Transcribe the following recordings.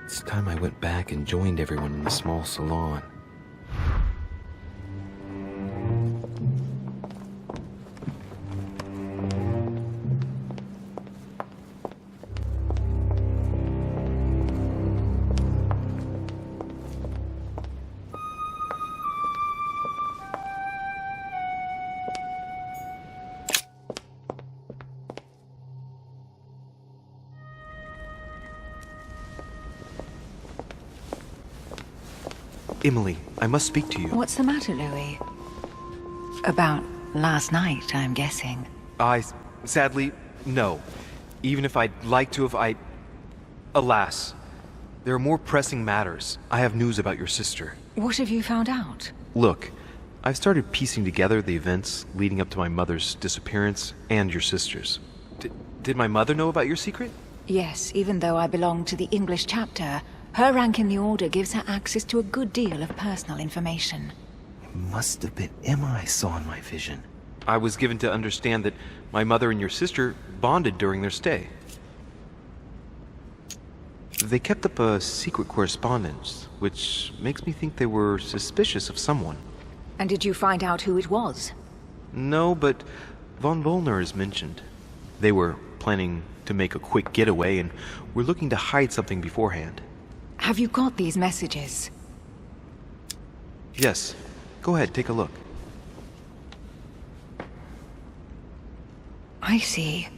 It's time I went back and joined everyone in the small salon. Emily, I must speak to you. What's the matter, Louis? About last night, I'm guessing. Sadly, no. Even if I'd like to have, Alas, there are more pressing matters. I have news about your sister. What have you found out? Look, I've started piecing together the events leading up to my mother's disappearance and your sister's. Did my mother know about your secret? Yes, even though I belong to the English chapter, her rank in the Order gives her access to a good deal of personal information. It must have been Emma I saw in my vision. I was given to understand that my mother and your sister bonded during their stay. They kept up a secret correspondence, which makes me think they were suspicious of someone. And did you find out who it was? No, but von Volner is mentioned. They were planning to make a quick getaway and were looking to hide something beforehand. Have you got these messages? Yes. Go ahead, take a look. I see.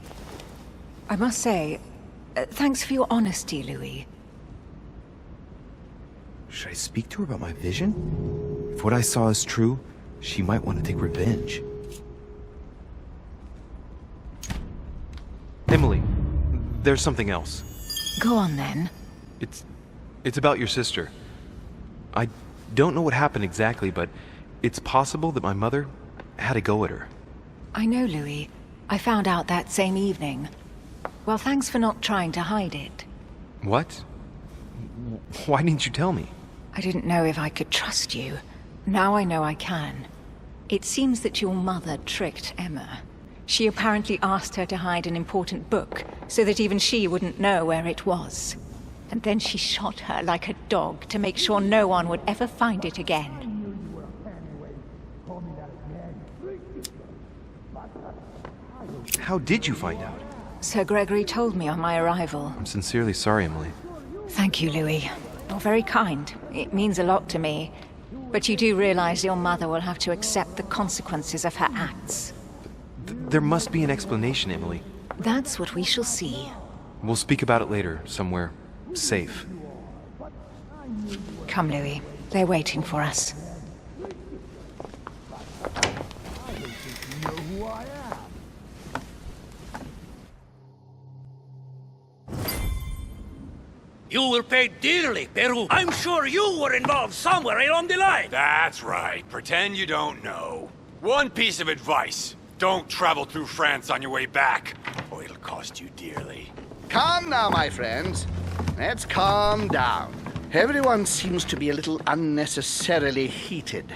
I must say, thanks for your honesty, Louis. Should I speak to her about my vision? If what I saw is true, she might want to take revenge. Emily, there's something else. Go on, then. It's about your sister. I don't know what happened exactly, but it's possible that my mother had a go at her. I know, Louis. I found out that same evening. Well, thanks for not trying to hide it. What? Why didn't you tell me? I didn't know if I could trust you. Now I know I can. It seems that your mother tricked Emma. She apparently asked her to hide an important book, so that even she wouldn't know where it was. And then she shot her like a dog to make sure no one would ever find it again. How did you find out? Sir Gregory told me on my arrival. I'm sincerely sorry, Emily. Thank you, Louis. You're very kind. It means a lot to me. But you do realize your mother will have to accept the consequences of her acts. There must be an explanation, Emily. That's what we shall see. We'll speak about it later, somewhere safe. Come, Louis. They're waiting for us. You will pay dearly, Peru. I'm sure you were involved somewhere along the line. That's right. Pretend you don't know. One piece of advice. Don't travel through France on your way back, or it'll cost you dearly. Calm now, my friends. Let's calm down. Everyone seems to be a little unnecessarily heated.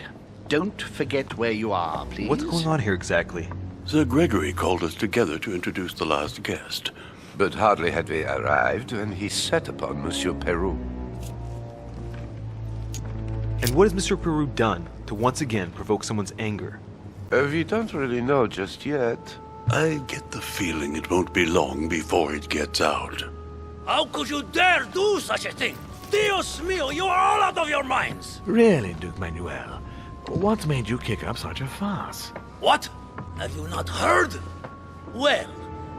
Don't forget where you are, please. What's going on here exactly? Sir Gregory called us together to introduce the last guest. But hardly had we arrived when he set upon Monsieur Peru. And what has Monsieur Peru done to once again provoke someone's anger? We don't really know just yet. I get the feeling it won't be long before it gets out. How could you dare do such a thing? Dios mío, you are all out of your minds! Really, Duke Manuel? What made you kick up such a fuss? What? Have you not heard? Well,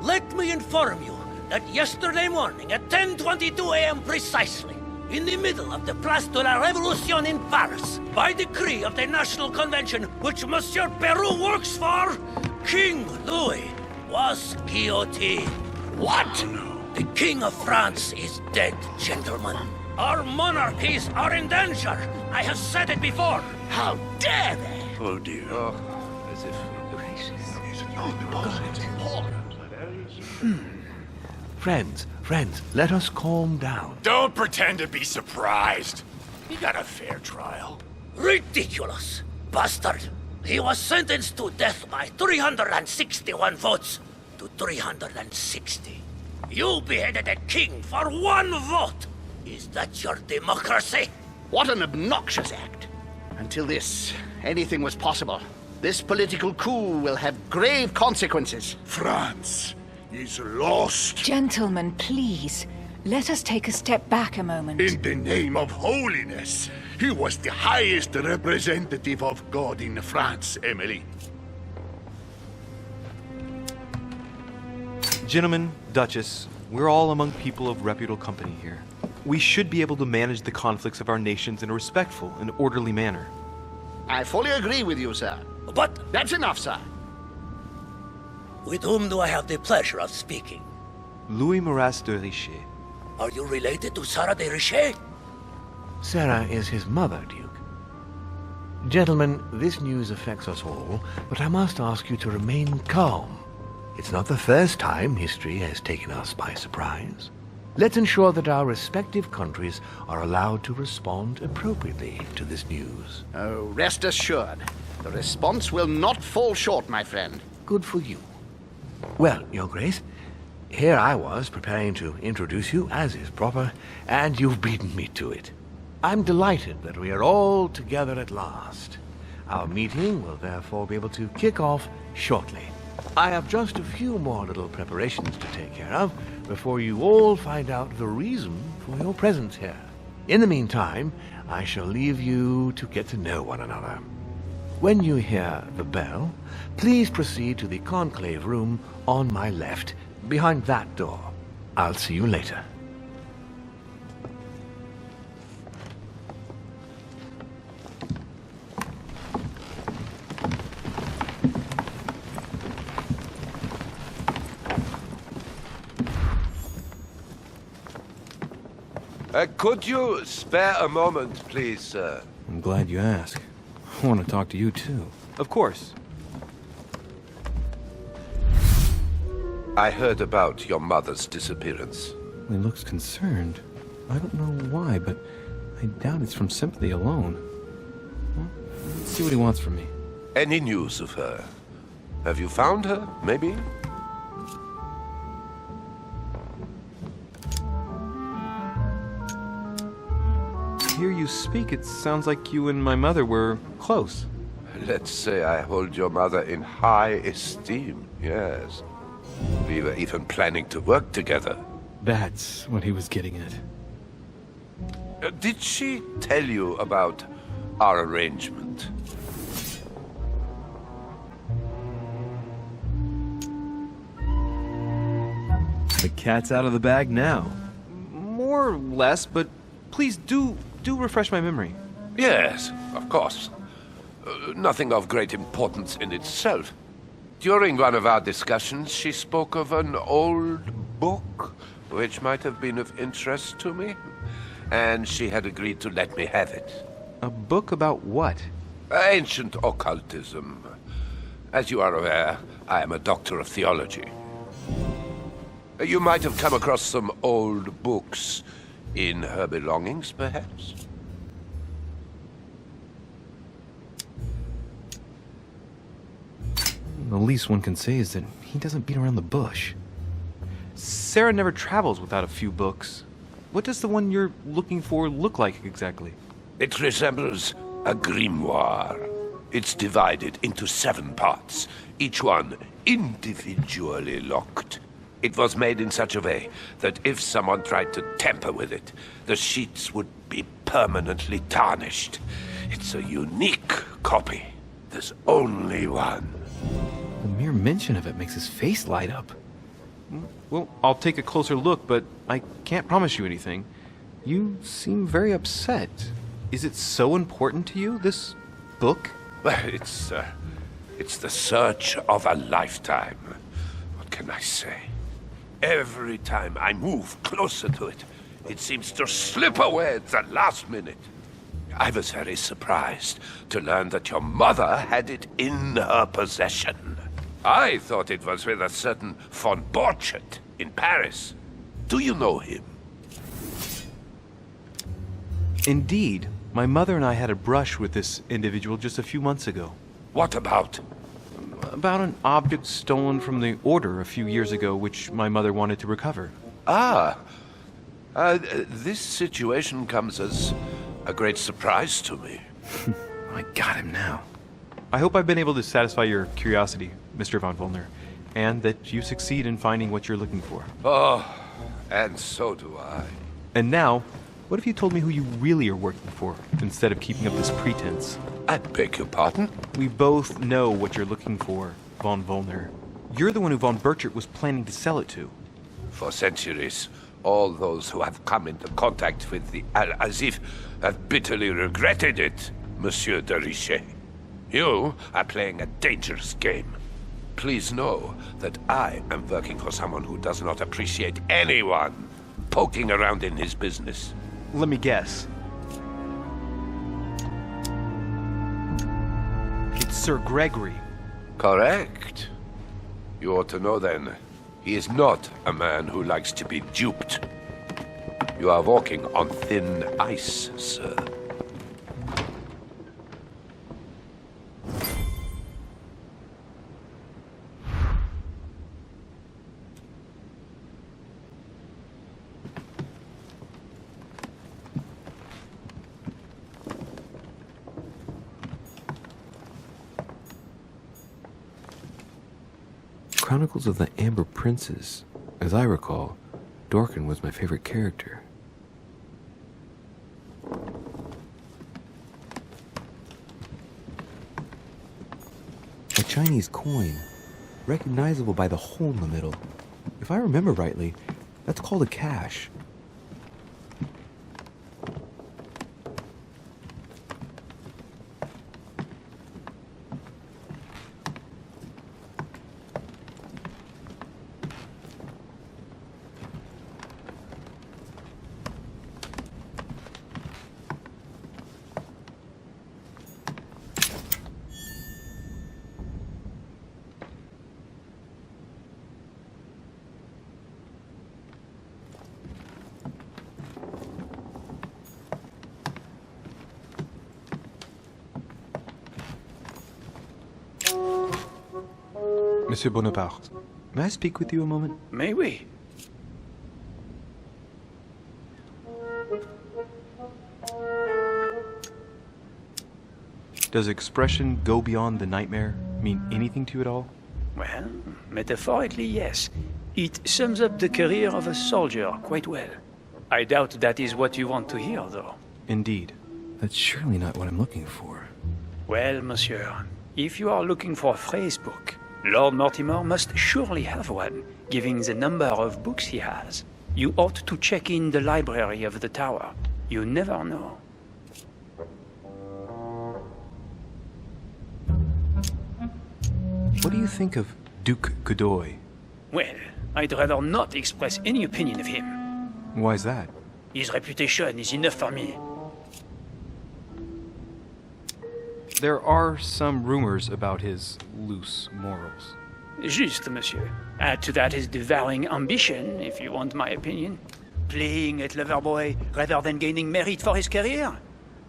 let me inform you that yesterday morning at 10:22 a.m. precisely, in the middle of the Place de la Révolution in Paris, by decree of the National Convention which Monsieur Peru works for, King Louis was guillotined. What? The King of France is dead, gentlemen. Our monarchies are in danger. I have said it before. How dare they? Oh dear. As if... Friends, let us calm down. Don't pretend to be surprised. You got a fair trial. Ridiculous! Bastard! He was sentenced to death by 361 votes to 360. You beheaded a king for 1 vote! Is that your democracy? What an obnoxious act. Until anything was possible. This political coup will have grave consequences. France is lost. Gentlemen, please. Let us take a step back a moment. In the name of holiness. He was the highest representative of God in France, Emily. Gentlemen, Duchess, we're all among people of reputable company here. We should be able to manage the conflicts of our nations in a respectful and orderly manner. I fully agree with you, sir. But That's enough, sir. with whom do I have the pleasure of speaking? Louis Maras de Richet. Are you related to Sarah de Richet? Sarah is his mother, Duke. Gentlemen, this news affects us all, but I must ask you to remain calm. It's not the first time history has taken us by surprise. Let's ensure that our respective countries are allowed to respond appropriately to this news. Oh, rest assured. The response will not fall short, my friend. Good for you. Well, Your Grace, here I was preparing to introduce you as is proper, and you've beaten me to it. I'm delighted that we are all together at last. Our meeting will therefore be able to kick off shortly. I have just a few more little preparations to take care of before you all find out the reason for your presence here. In the meantime, I shall leave you to get to know one another. When you hear the bell, please proceed to the conclave room on my left, behind that door. I'll see you later. Could you spare a moment, please, sir? I'm glad you asked. I want to talk to you, too. Of course. I heard about your mother's disappearance. He looks concerned. I don't know why, but I doubt it's from sympathy alone. Well, let's see what he wants from me. Any news of her? Have you found her, maybe? Hear you speak, it sounds like you and my mother were close. Let's say I hold your mother in high esteem, yes. We were even planning to work together. That's what he was getting at. Did she tell you about our arrangement? The cat's out of the bag now. More or less, but please do refresh my memory. Yes, of course. Nothing of great importance in itself. During one of our discussions, she spoke of an old book, which might have been of interest to me, and she had agreed to let me have it. A book about what? Ancient occultism. As you are aware, I am a doctor of theology. You might have come across some old books in her belongings, perhaps? The least one can say is that he doesn't beat around the bush. Sarah never travels without a few books. What does the one you're looking for look like exactly? It resembles a grimoire. It's divided into 7 parts, each one individually locked. It was made in such a way that if someone tried to tamper with it, the sheets would be permanently tarnished. It's a unique copy. There's only one. The mere mention of it makes his face light up. Well, I'll take a closer look, but I can't promise you anything. You seem very upset. Is it so important to you, this book? Well, it's the search of a lifetime. What can I say? Every time I move closer to it, it seems to slip away at the last minute. I was very surprised to learn that your mother had it in her possession. I thought it was with a certain von Borchet in Paris. Do you know him? Indeed. My mother and I had a brush with this individual just a few months ago. What about? About an object stolen from the Order a few years ago, which my mother wanted to recover. This situation comes as a great surprise to me. I got him now. I hope I've been able to satisfy your curiosity, Mr. von Wollner, and that you succeed in finding what you're looking for. Oh, and so do I. And now, what if you told me who you really are working for, instead of keeping up this pretense? I beg your pardon? We both know what you're looking for, von Wollner. You're the one who von Burchard was planning to sell it to. For centuries, all those who have come into contact with the Al-Azif have bitterly regretted it, Monsieur de Richet. You are playing a dangerous game. Please know that I am working for someone who does not appreciate anyone poking around in his business. Let me guess. It's Sir Gregory. Correct. You ought to know then, he is not a man who likes to be duped. You are walking on thin ice, sir. Chronicles of the Amber Princes. As I recall, Dorkin was my favorite character. A Chinese coin, recognizable by the hole in the middle. If I remember rightly, that's called a cash. Monsieur Bonaparte, may I speak with you a moment? May we? Does expression go beyond the nightmare mean anything to you at all? Well, metaphorically, yes. It sums up the career of a soldier quite well. I doubt that is what you want to hear, though. Indeed. That's surely not what I'm looking for. Well, monsieur, if you are looking for a phrase book, Lord Mortimer must surely have one, given the number of books he has. You ought to check in the library of the tower. You never know. What do you think of Duke Godoy? Well, I'd rather not express any opinion of him. Why is that? His reputation is enough for me. There are some rumors about his loose morals. Juste, monsieur. Add to that his devouring ambition, if you want my opinion. Playing at Loverboy rather than gaining merit for his career.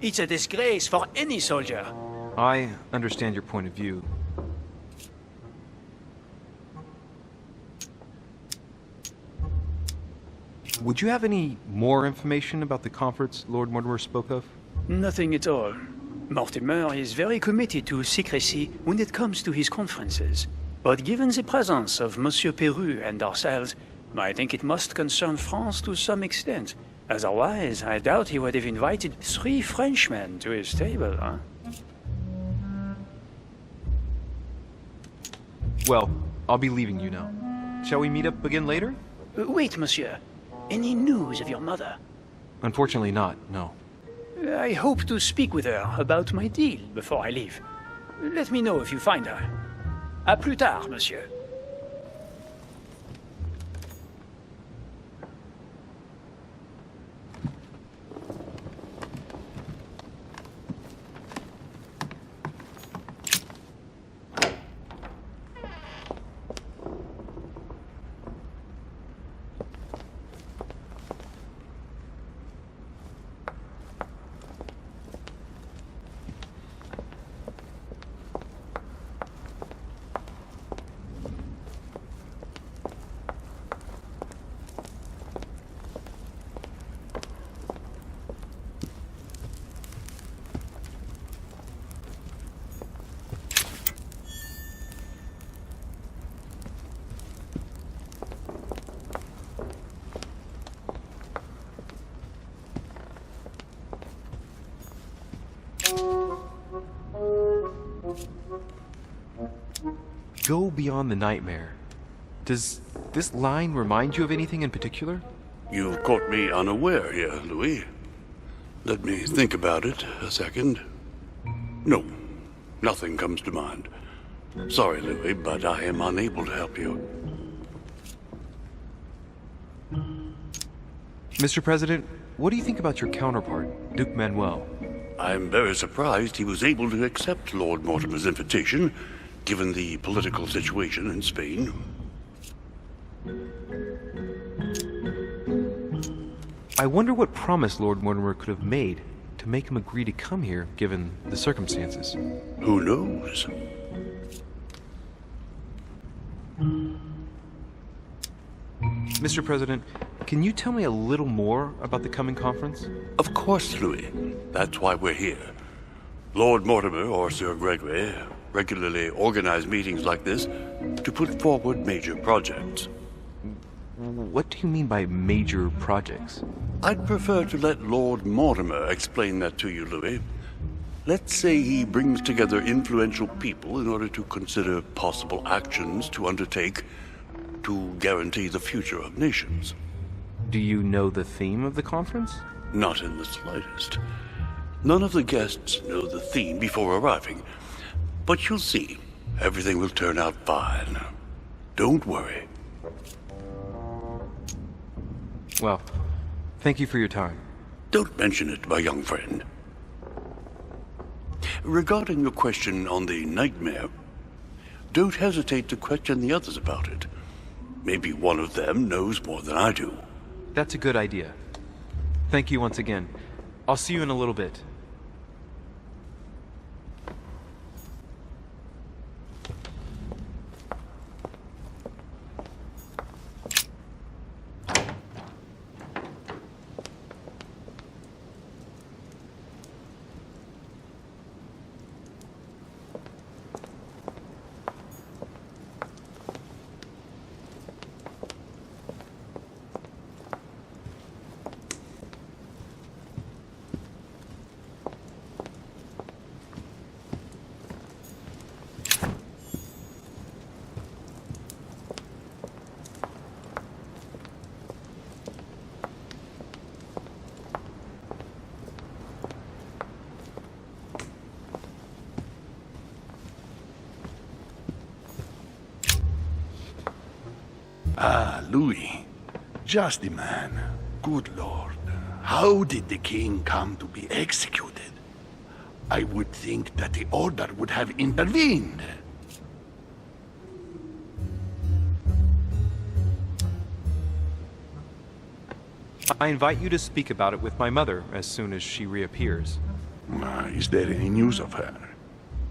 It's a disgrace for any soldier. I understand your point of view. Would you have any more information about the conference Lord Mortimer spoke of? Nothing at all. Mortimer is very committed to secrecy when it comes to his conferences. But given the presence of Monsieur Peru and ourselves, I think it must concern France to some extent. Otherwise, I doubt he would have invited 3 Frenchmen to his table, huh? Well, I'll be leaving you now. Shall we meet up again later? Wait, monsieur. Any news of your mother? Unfortunately not, no. I hope to speak with her about my deal before I leave. Let me know if you find her. À plus tard, monsieur. Go beyond the nightmare. Does this line remind you of anything in particular? You've caught me unaware here, Louis. Let me think about it a second. No, nothing comes to mind. Sorry, Louis, but I am unable to help you. Mr. President, what do you think about your counterpart, Duke Manuel? I'm very surprised he was able to accept Lord Mortimer's invitation, given the political situation in Spain. I wonder what promise Lord Mortimer could have made to make him agree to come here, given the circumstances. Who knows? Mr. President, can you tell me a little more about the coming conference? Of course, Louis. That's why we're here. Lord Mortimer or Sir Gregory regularly organize meetings like this to put forward major projects. What do you mean by major projects? I'd prefer to let Lord Mortimer explain that to you, Louis. Let's say he brings together influential people in order to consider possible actions to undertake to guarantee the future of nations. Do you know the theme of the conference? Not in the slightest. None of the guests know the theme before arriving. But you'll see, everything will turn out fine. Don't worry. Well, thank you for your time. Don't mention it, my young friend. Regarding your question on the nightmare, don't hesitate to question the others about it. Maybe one of them knows more than I do. That's a good idea. Thank you once again. I'll see you in a little bit. Ah, Louis. Just the man. Good Lord. How did the king come to be executed? I would think that the order would have intervened. I invite you to speak about it with my mother as soon as she reappears. Is there any news of her?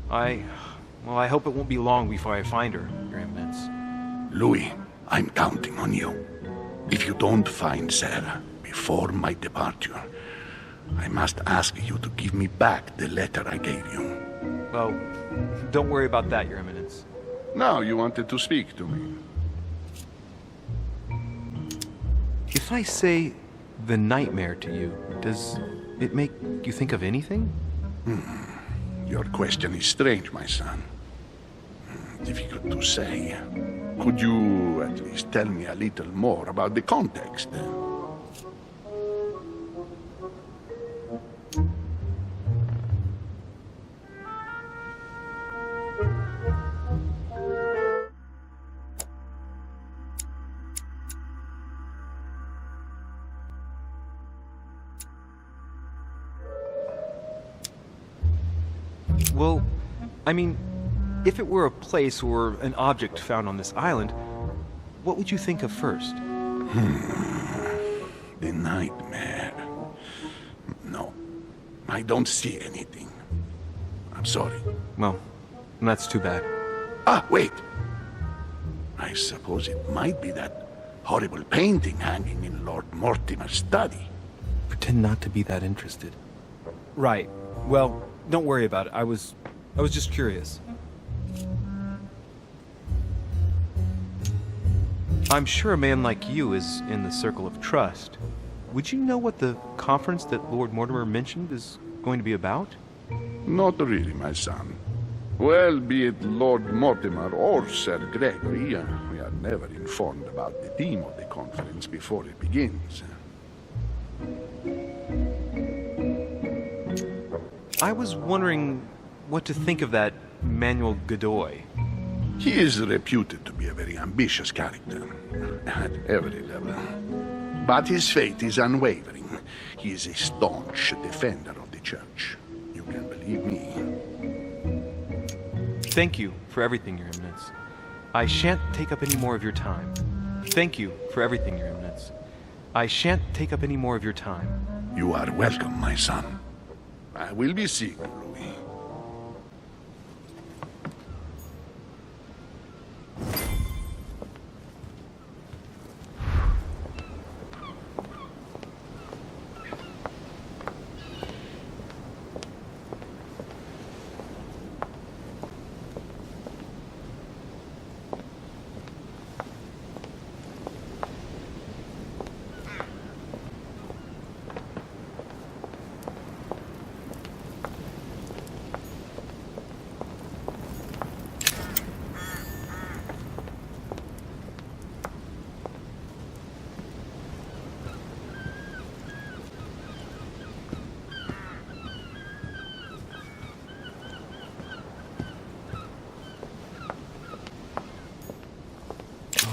Well, I hope it won't be long before I find her, Your Eminence. Louis, I'm counting on you. If you don't find Sarah before my departure, I must ask you to give me back the letter I gave you. Well, don't worry about that, Your Eminence. Now you wanted to speak to me. If I say the nightmare to you, does it make you think of anything? Your question is strange, my son. Difficult to say. Could you at least tell me a little more about the context? Well, I mean, if it were a place or an object found on this island, what would you think of first? The nightmare. No, I don't see anything. I'm sorry. Well, that's too bad. Ah, wait! I suppose it might be that horrible painting hanging in Lord Mortimer's study. Pretend not to be that interested. Right. Well, don't worry about it. I was just curious. I'm sure a man like you is in the circle of trust. Would you know what the conference that Lord Mortimer mentioned is going to be about? Not really, my son. Well, be it Lord Mortimer or Sir Gregory, we are never informed about the theme of the conference before it begins. I was wondering what to think of that Manuel Godoy. He is reputed to be a very ambitious character, at every level. But his faith is unwavering. He is a staunch defender of the church. You can believe me. Thank you for everything, Your Eminence. I shan't take up any more of your time. Thank you for everything, Your Eminence. I shan't take up any more of your time. You are welcome, my son. I will be seeing you, Louis.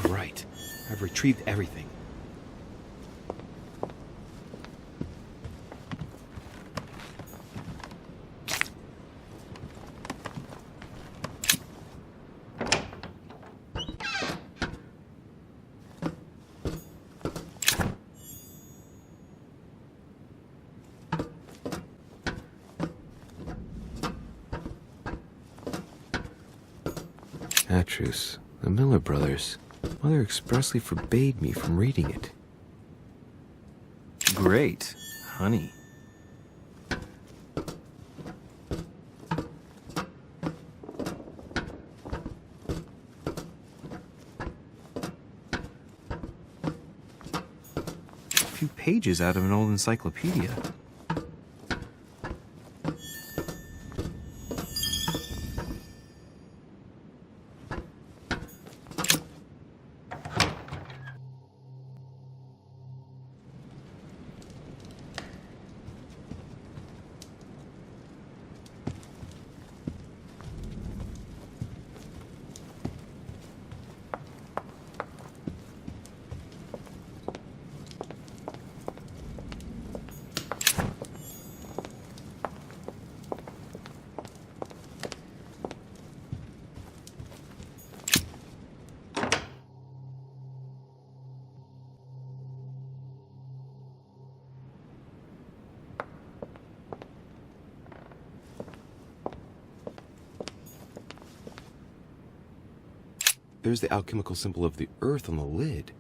All right. I've retrieved everything. That truce. The Miller brothers. Mother expressly forbade me from reading it. Great. Honey. A few pages out of an old encyclopedia. There's the alchemical symbol of the earth on the lid.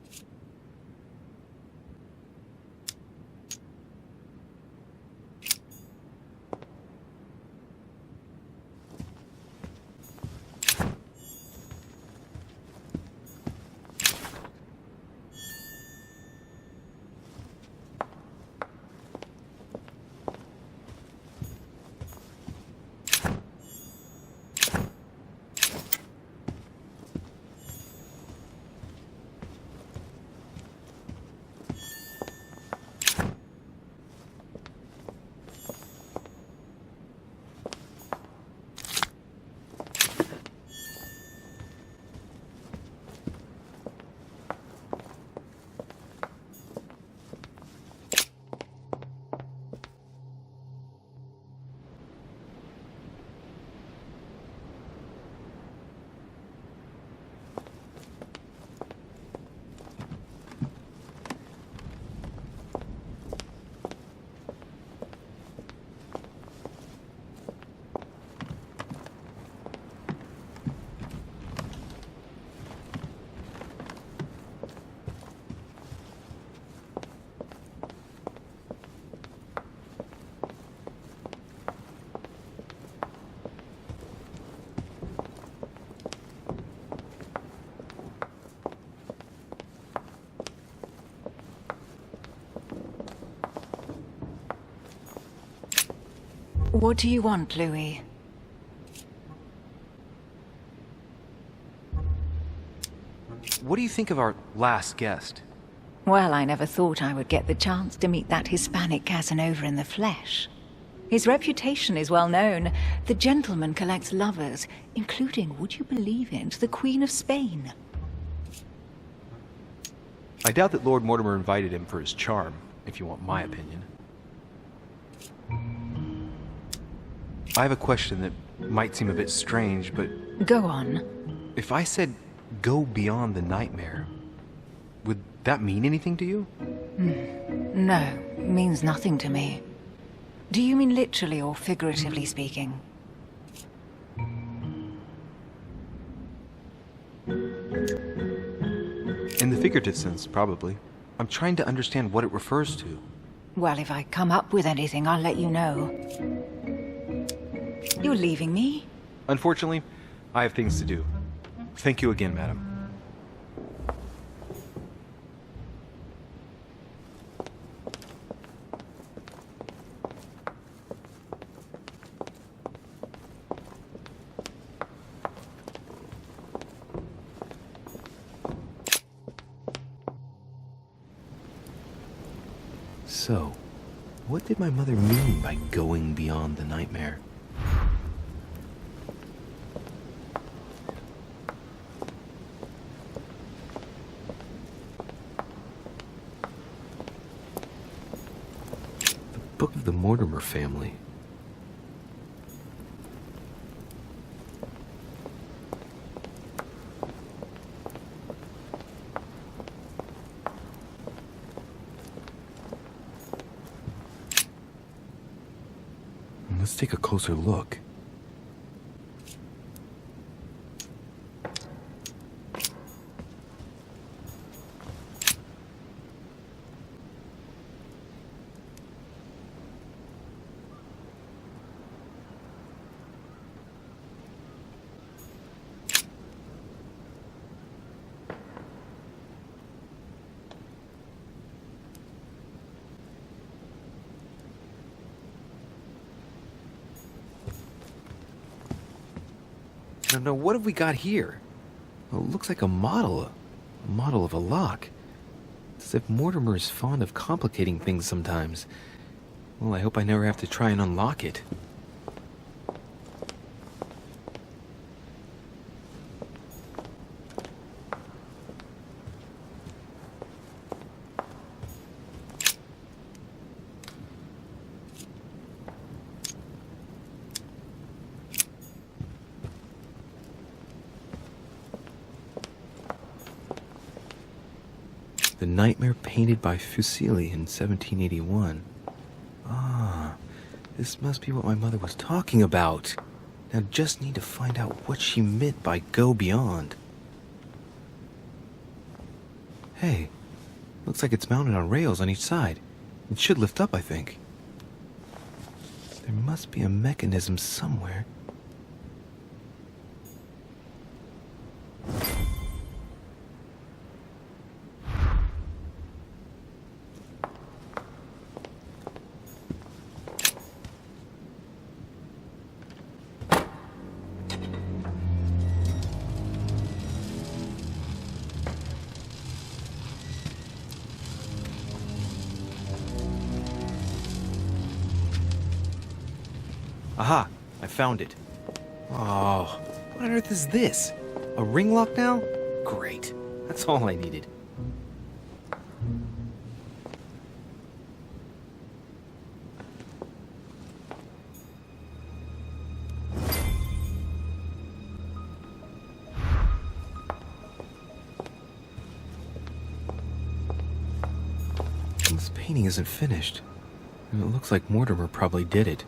What do you want, Louis? what do you think of our last guest? Well, I never thought I would get the chance to meet that Hispanic Casanova in the flesh. His reputation is well known. The gentleman collects lovers, including, would you believe it, the Queen of Spain. I doubt that Lord Mortimer invited him for his charm, if you want my opinion. I have a question that might seem a bit strange, but... Go on. If I said, go beyond the nightmare, would that mean anything to you? No, means nothing to me. Do you mean literally or figuratively speaking? In the figurative sense, probably. I'm trying to understand what it refers to. Well, if I come up with anything, I'll let you know. You're leaving me? Unfortunately, I have things to do. Thank you again, madam. So, what did my mother mean by going beyond the nightmare? The Book of the Mortimer Family. Let's take a closer look. Now, what have we got here? Well, it looks like a model of a lock. It's as if Mortimer is fond of complicating things sometimes. Well, I hope I never have to try and unlock it. The Nightmare painted by Fuseli in 1781. Ah, this must be what my mother was talking about. Now just need to find out what she meant by go beyond. Hey, looks like it's mounted on rails on each side. It should lift up, I think. There must be a mechanism somewhere. Aha! I found it. Oh, what on earth is this? A ring lock now? Great. That's all I needed. This painting isn't finished. And it looks like Mortimer probably did it.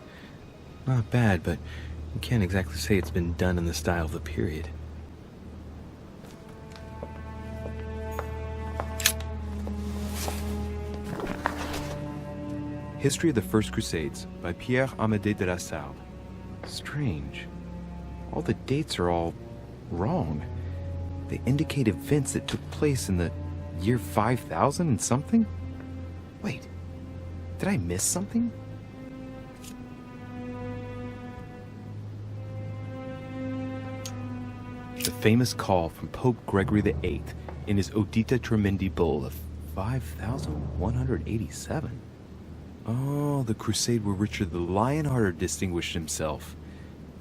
Not bad, but you can't exactly say it's been done in the style of the period. History of the First Crusades by Pierre Amédée de la Salle. Strange. All the dates are all wrong. They indicate events that took place in the year 5000 and something? Wait, did I miss something? The famous call from Pope Gregory VIII in his Audita Tremendi bull of 5,187. Oh, the crusade where Richard the Lionhearted distinguished himself.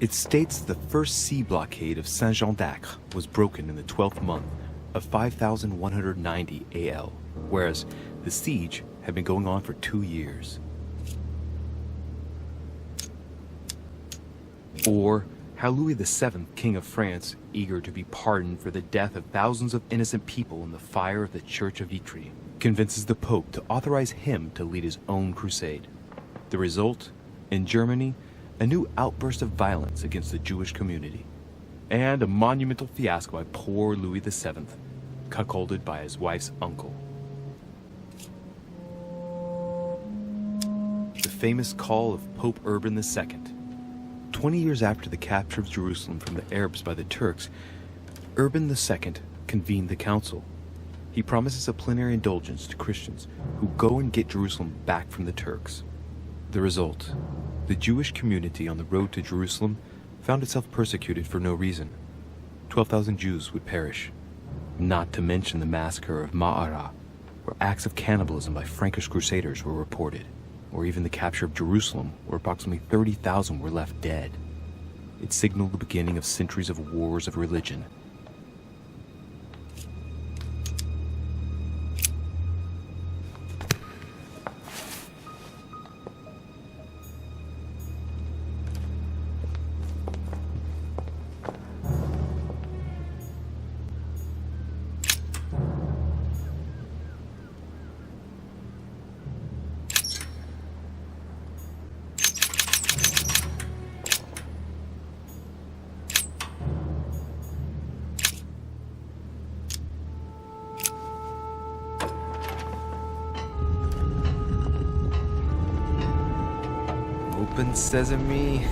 It states the first sea blockade of Saint-Jean d'Acre was broken in the 12th month of 5,190 AL, whereas the siege had been going on for 2 years. Or how Louis VII, King of France, eager to be pardoned for the death of thousands of innocent people in the fire of the Church of Vitry, convinces the Pope to authorize him to lead his own crusade. The result? In Germany, a new outburst of violence against the Jewish community, and a monumental fiasco by poor Louis VII, cuckolded by his wife's uncle. The famous call of Pope Urban II. 20 years after the capture of Jerusalem from the Arabs by the Turks, Urban II convened the council. He promises a plenary indulgence to Christians who go and get Jerusalem back from the Turks. The result: the Jewish community on the road to Jerusalem found itself persecuted for no reason. 12,000 Jews would perish, not to mention the massacre of Ma'ara, where acts of cannibalism by Frankish crusaders were reported, or even the capture of Jerusalem, where approximately 30,000 were left dead. It signaled the beginning of centuries of wars of religion. Open sesame.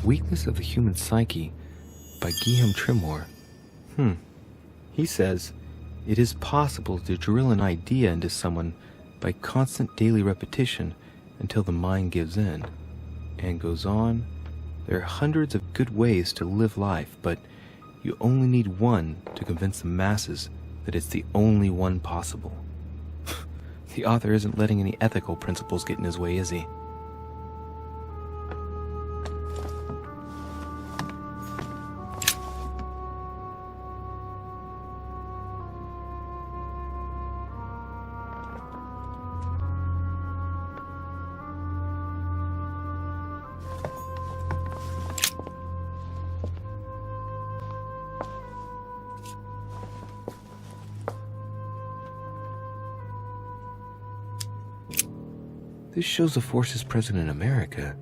Weakness of the Human Psyche by Guillaume Tremor. He says, it is possible to drill an idea into someone by constant daily repetition until the mind gives in. And goes on, there are hundreds of good ways to live life, but you only need one to convince the masses that it's the only one possible. The author isn't letting any ethical principles get in his way, is he? This shows the forces present in America.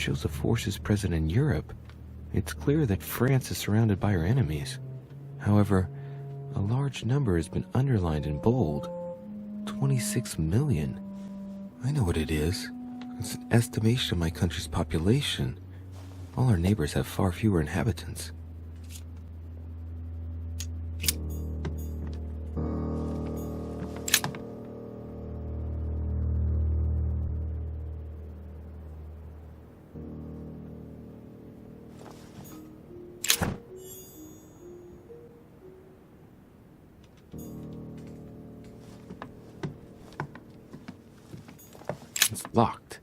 shows the forces present in Europe. It's clear that France is surrounded by her enemies. However, a large number has been underlined in bold. 26 million. I know what it is. It's an estimation of my country's population. All our neighbors have far fewer inhabitants. It's locked.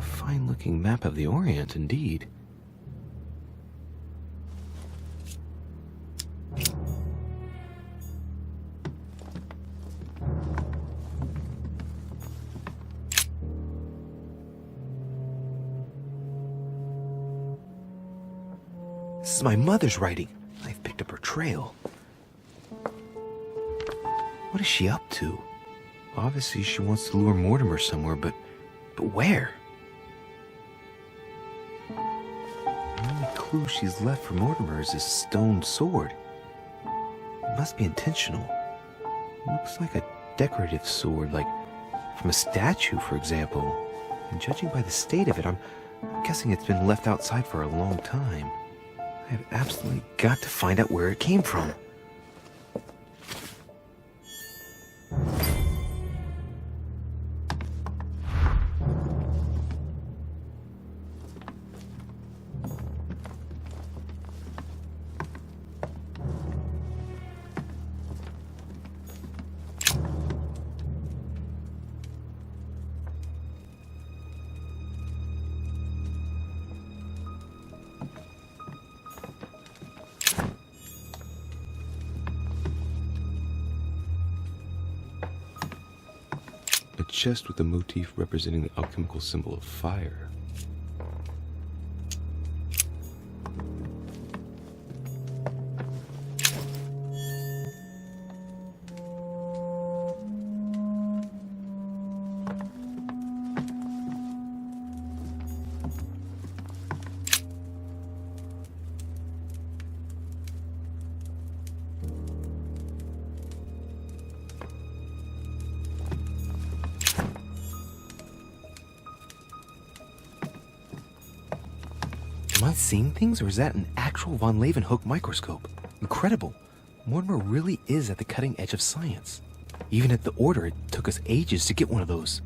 Fine-looking map of the Orient, indeed. This is my mother's writing. I've picked up her trail. What is she up to? Obviously, she wants to lure Mortimer somewhere, but where? The only clue she's left for Mortimer is this stone sword. It must be intentional. It looks like a decorative sword, like from a statue, for example. And judging by the state of it, I'm guessing it's been left outside for a long time. I have absolutely got to find out where it came from. A chest with a motif representing the alchemical symbol of fire. Am I seeing things, or is that an actual von Leeuwenhoek microscope? Incredible. Mortimer really is at the cutting edge of science. Even at the Order, it took us ages to get one of those.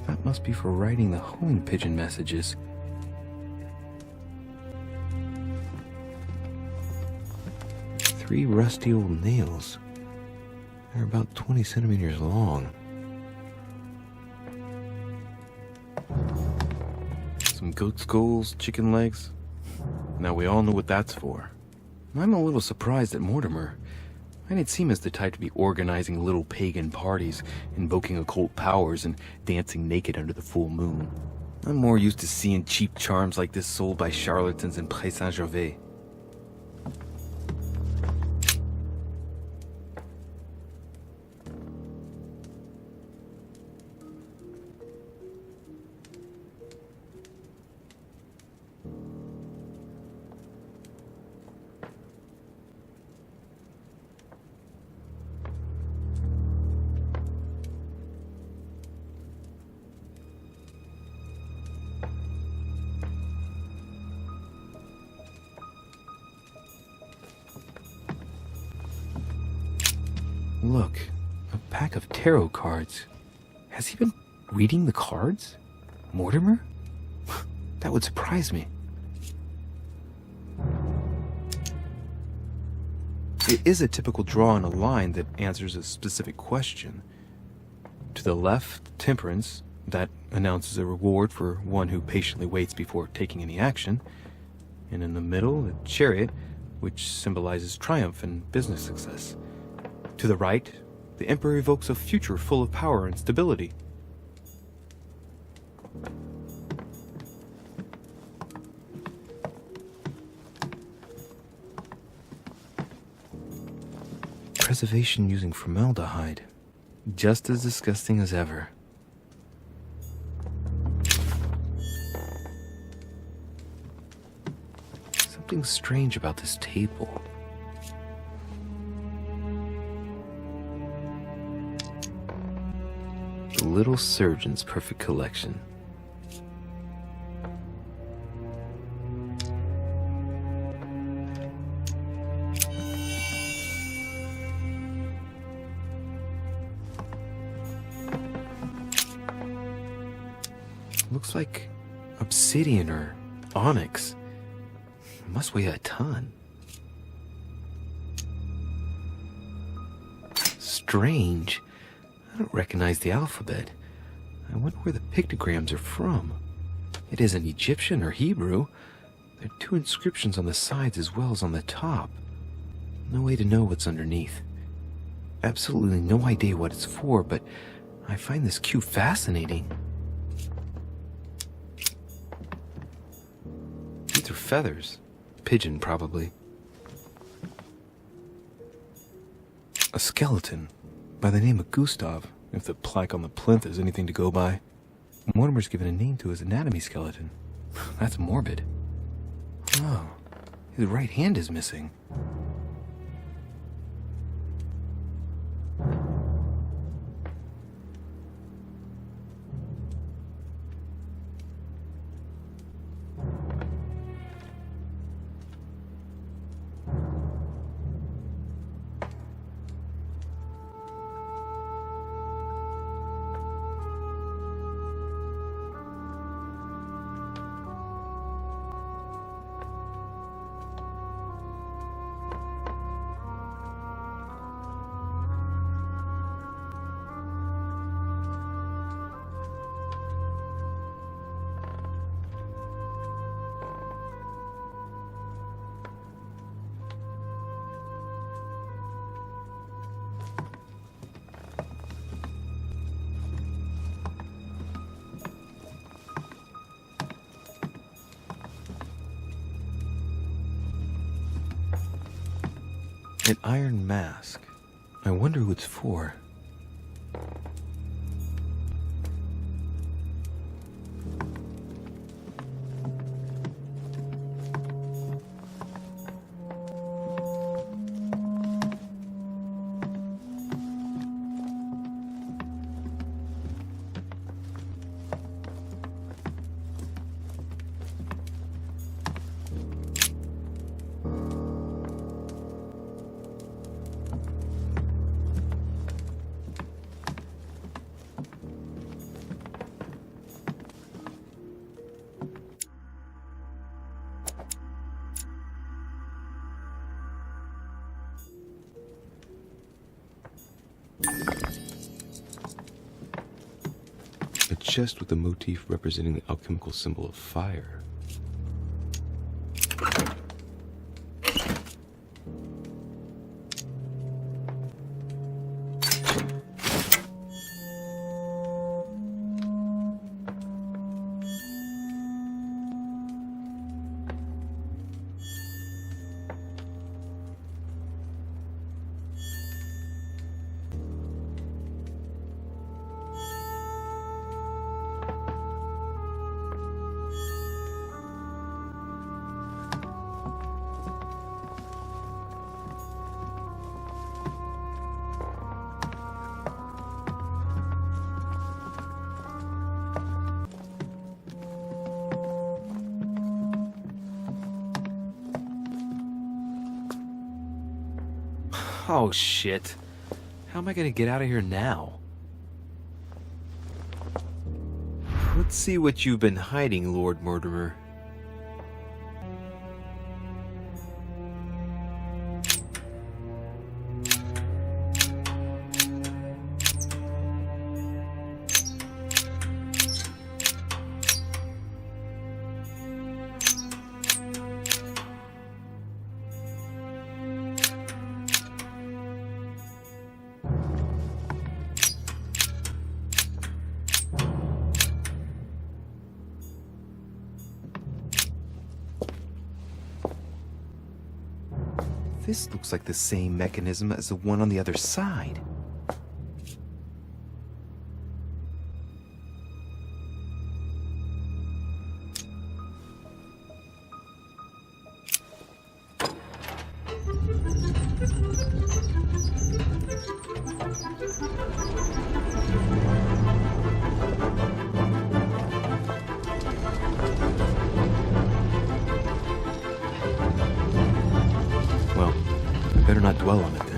That must be for writing the homing pigeon messages. Three rusty old nails. They're about 20 centimeters long. Some goat skulls, chicken legs. Now we all know what that's for. I'm a little surprised at Mortimer. I didn't seem as the type to be organizing little pagan parties, invoking occult powers, and dancing naked under the full moon. I'm more used to seeing cheap charms like this sold by charlatans in Pré Saint-Gervais. Look, a pack of tarot cards. Has he been reading the cards? Mortimer? That would surprise me. It is a typical draw on a line that answers a specific question. To the left, temperance, that announces a reward for one who patiently waits before taking any action. And in the middle, a chariot, which symbolizes triumph and business success. To the right, the Emperor evokes a future full of power and stability. Preservation using formaldehyde. Just as disgusting as ever. Something strange about this table. The little surgeon's perfect collection. Looks like obsidian or onyx. It must weigh a ton. Strange. I don't recognize the alphabet. I wonder where the pictograms are from. It isn't Egyptian or Hebrew. There are two inscriptions on the sides as well as on the top. No way to know what's underneath. Absolutely no idea what it's for, but I find this cue fascinating. These are feathers. Pigeon, probably. A skeleton by the name of Gustav, if the plaque on the plinth is anything to go by. Mortimer's given a name to his anatomy skeleton. That's morbid. Oh, his right hand is missing. An iron mask. I wonder who it's for. A chest with a motif representing the alchemical symbol of fire. Oh, shit. How am I gonna get out of here now? Let's see what you've been hiding, Lord Mortimer. This looks like the same mechanism as the one on the other side. Well, I better not dwell on it then.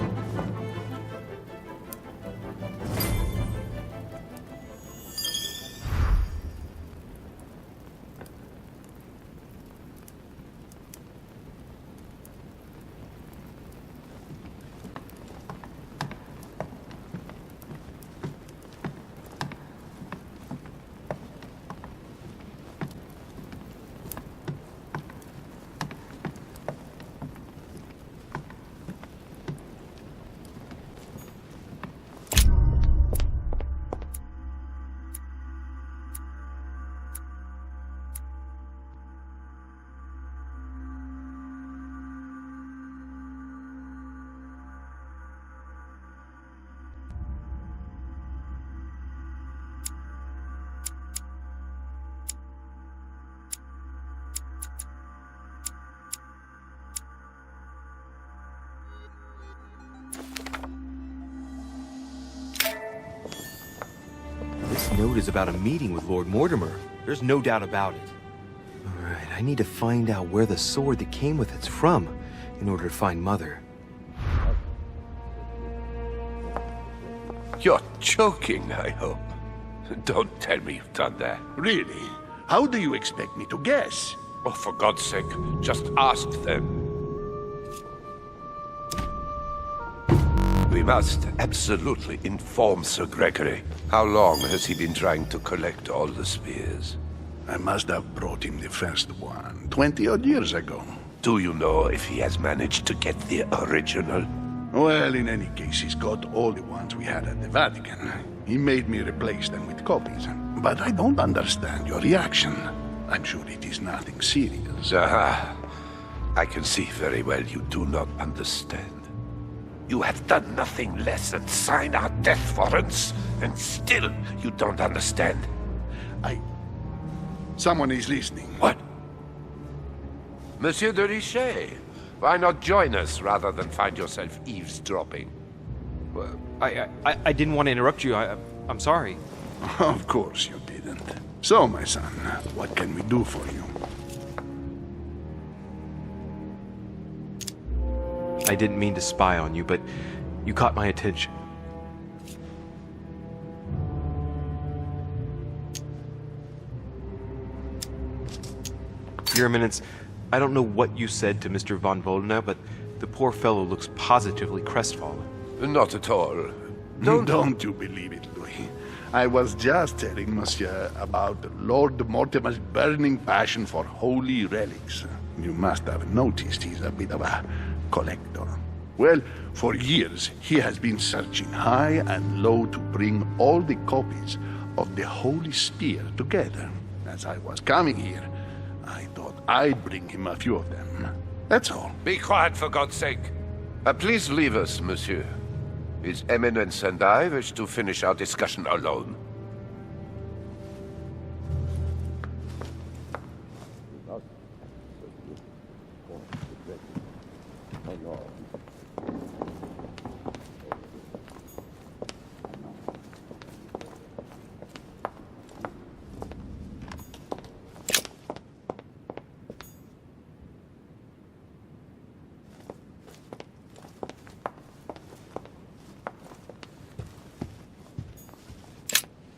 This note is about a meeting with Lord Mortimer. There's no doubt about it. Alright, I need to find out where the sword that came with it's from in order to find Mother. You're joking, I hope. Don't tell me you've done that. Really? How do you expect me to guess? Oh, for God's sake, just ask them. We must absolutely inform Sir Gregory. How long has he been trying to collect all the spears? I must have brought him the first one 20-odd years ago. Do you know if he has managed to get the original? Well, in any case, he's got all the ones we had at the Vatican. He made me replace them with copies. But I don't understand your reaction. I'm sure it is nothing serious. Aha. I can see very well you do not understand. You have done nothing less than sign our death warrants, and still you don't understand. Someone is listening. What? Monsieur de Richet, why not join us rather than find yourself eavesdropping? Well, I didn't want to interrupt you. I'm sorry. Of course you didn't. So, my son, what can we do for you? I didn't mean to spy on you, but you caught my attention. Your Eminence, I don't know what you said to Mr. von Voldena, but the poor fellow looks positively crestfallen. Not at all. Don't you believe it, Louis. I was just telling Monsieur about Lord Mortimer's burning passion for holy relics. You must have noticed he's a bit of a collector. Well, for years he has been searching high and low to bring all the copies of the Holy Spear together. As I was coming here, I thought I'd bring him a few of them. That's all. Be quiet, for God's sake. Please leave us, monsieur. His Eminence and I wish to finish our discussion alone.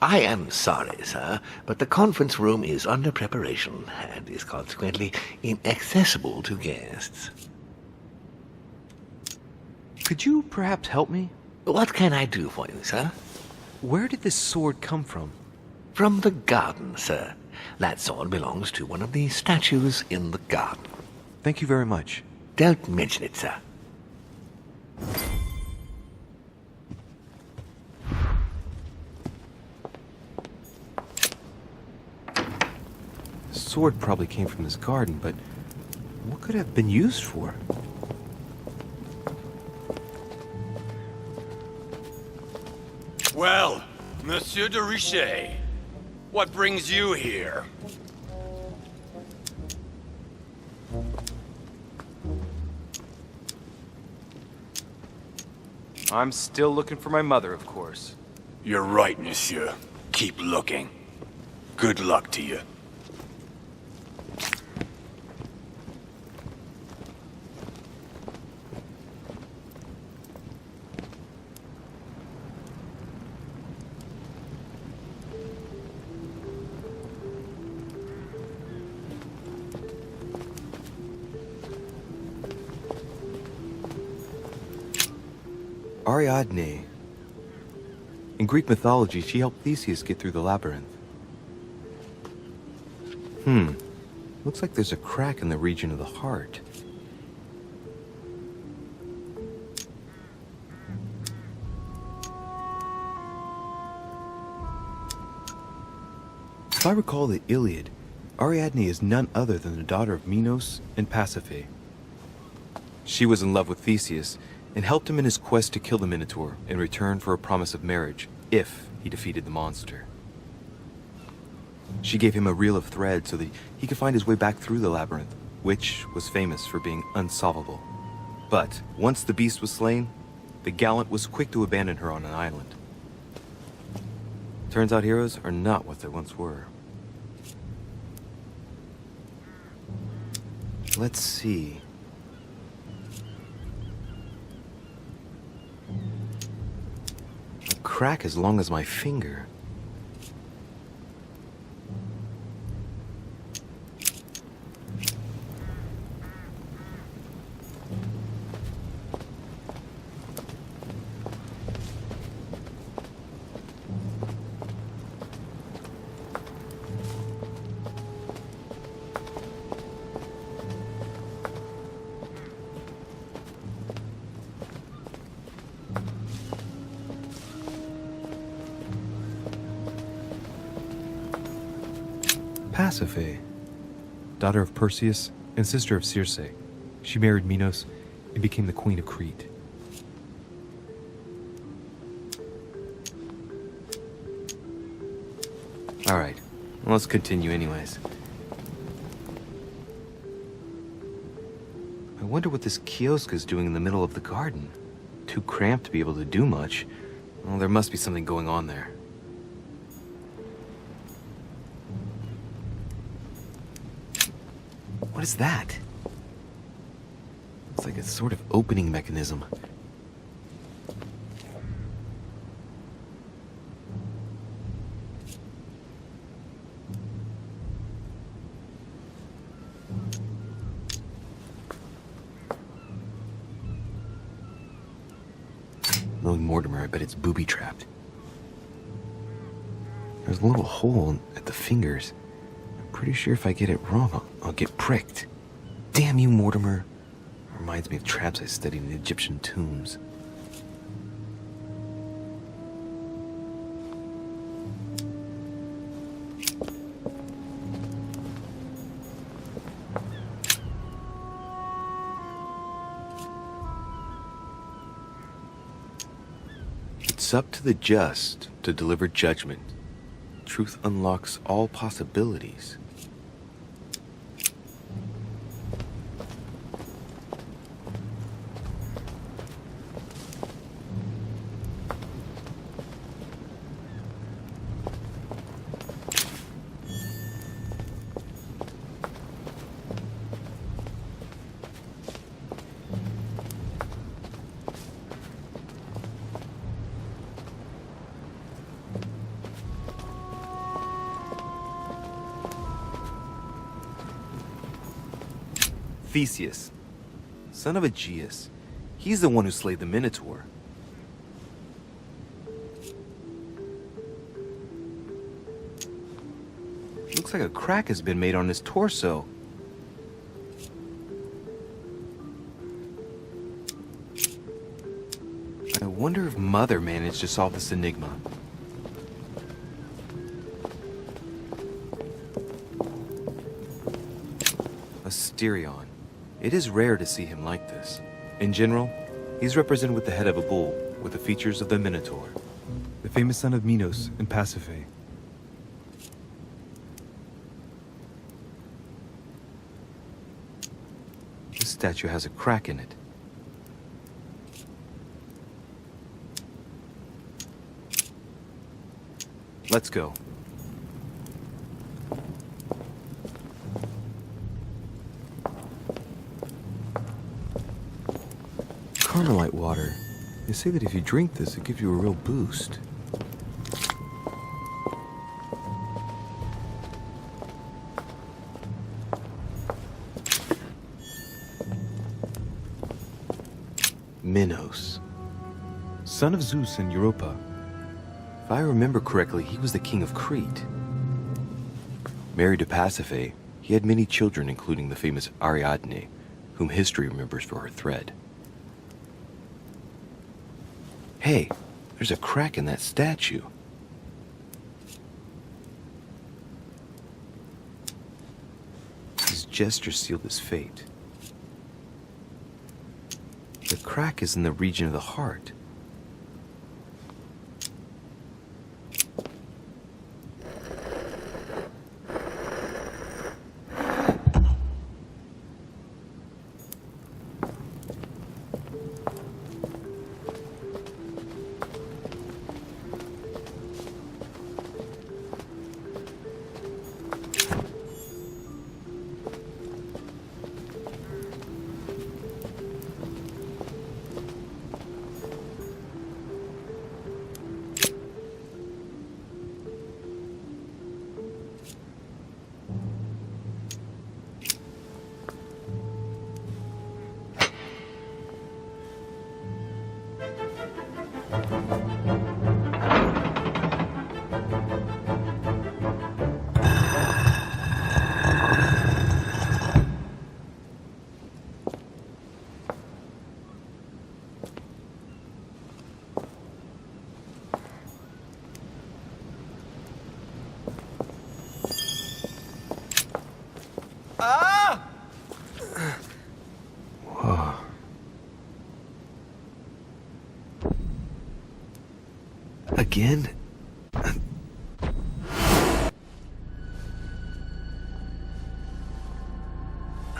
I am sorry, sir, but the conference room is under preparation and is consequently inaccessible to guests. Could you perhaps help me? What can I do for you, sir? Where did this sword come from? From the garden, sir. That sword belongs to one of the statues in the garden. Thank you very much. Don't mention it, sir. The sword probably came from this garden, but what could it have been used for? Well, Monsieur de Richet, what brings you here? I'm still looking for my mother, of course. You're right, monsieur. Keep looking. Good luck to you. Ariadne. In Greek mythology, she helped Theseus get through the labyrinth. Looks like there's a crack in the region of the heart. If I recall the Iliad, Ariadne is none other than the daughter of Minos and Pasiphae. She was in love with Theseus and helped him in his quest to kill the Minotaur in return for a promise of marriage, if he defeated the monster. She gave him a reel of thread so that he could find his way back through the labyrinth, which was famous for being unsolvable. But once the beast was slain, the gallant was quick to abandon her on an island. Turns out heroes are not what they once were. Let's see. A crack as long as my finger. Pasiphae, daughter of Perseus and sister of Circe. She married Minos and became the queen of Crete. Alright, well, let's continue anyways. I wonder what this kiosk is doing in the middle of the garden. Too cramped to be able to do much. Well, there must be something going on there. What is that? It's like a sort of opening mechanism. Knowing Mortimer, I bet it's booby-trapped. There's a little hole at the fingers. Pretty sure if I get it wrong, I'll get pricked. Damn you, Mortimer. Reminds me of traps I studied in Egyptian tombs. It's up to the just to deliver judgment. Truth unlocks all possibilities. Theseus, son of Aegeus. He's the one who slayed the Minotaur. Looks like a crack has been made on his torso. I wonder if Mother managed to solve this enigma. Asterion. It is rare to see him like this. In general, he's represented with the head of a bull, with the features of the Minotaur. The famous son of Minos and Pasiphae. This statue has a crack in it. Let's go. Carmelite water. They say that if you drink this, it gives you a real boost. Minos, son of Zeus and Europa. If I remember correctly, he was the king of Crete. Married to Pasiphae, he had many children, including the famous Ariadne, whom history remembers for her thread. Hey, there's a crack in that statue. His gesture sealed his fate. The crack is in the region of the heart. Whoa. Again?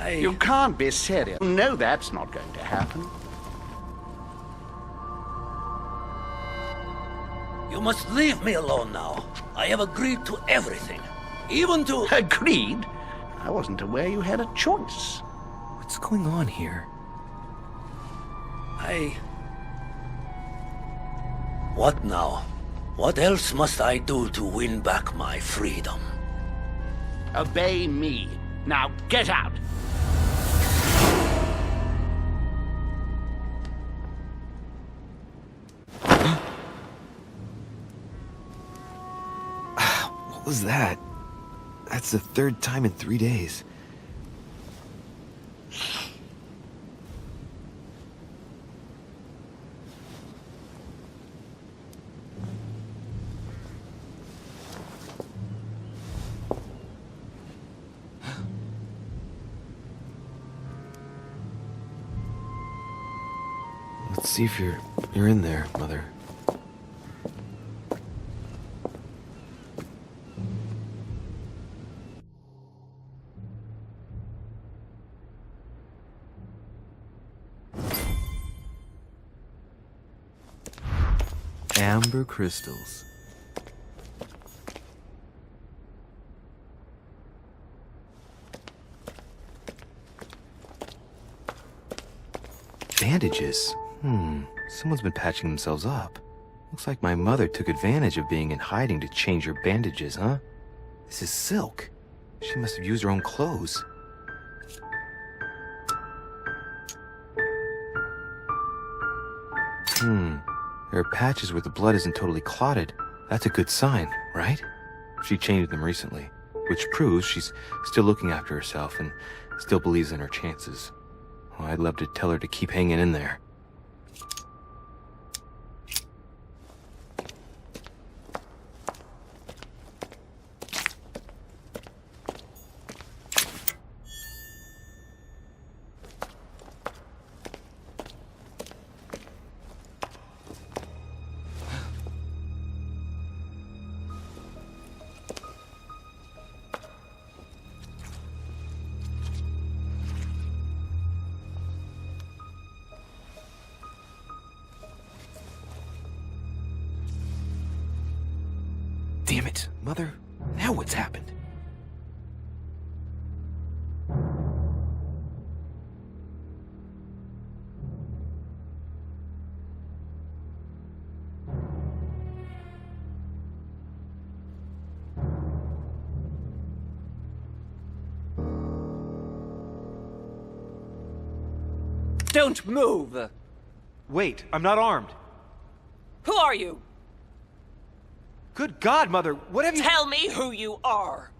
You can't be serious. No, that's not going to happen. You must leave me alone now. I have agreed to everything. Even to... Agreed? I wasn't aware you had a choice. What's going on here? What now? What else must I do to win back my freedom? Obey me. Now get out. What was that? That's the third time in 3 days. Let's see if you're in there, Mother. Amber crystals. Bandages? Someone's been patching themselves up. Looks like my mother took advantage of being in hiding to change her bandages, huh? This is silk. She must have used her own clothes. There are patches where the blood isn't totally clotted. That's a good sign, right? She changed them recently, which proves she's still looking after herself and still believes in her chances. Well, I'd love to tell her to keep hanging in there. Damn it, Mother. Now what's happened? Don't move! Wait, I'm not armed. Who are you? Good God, Mother, what have you— Tell me who you are!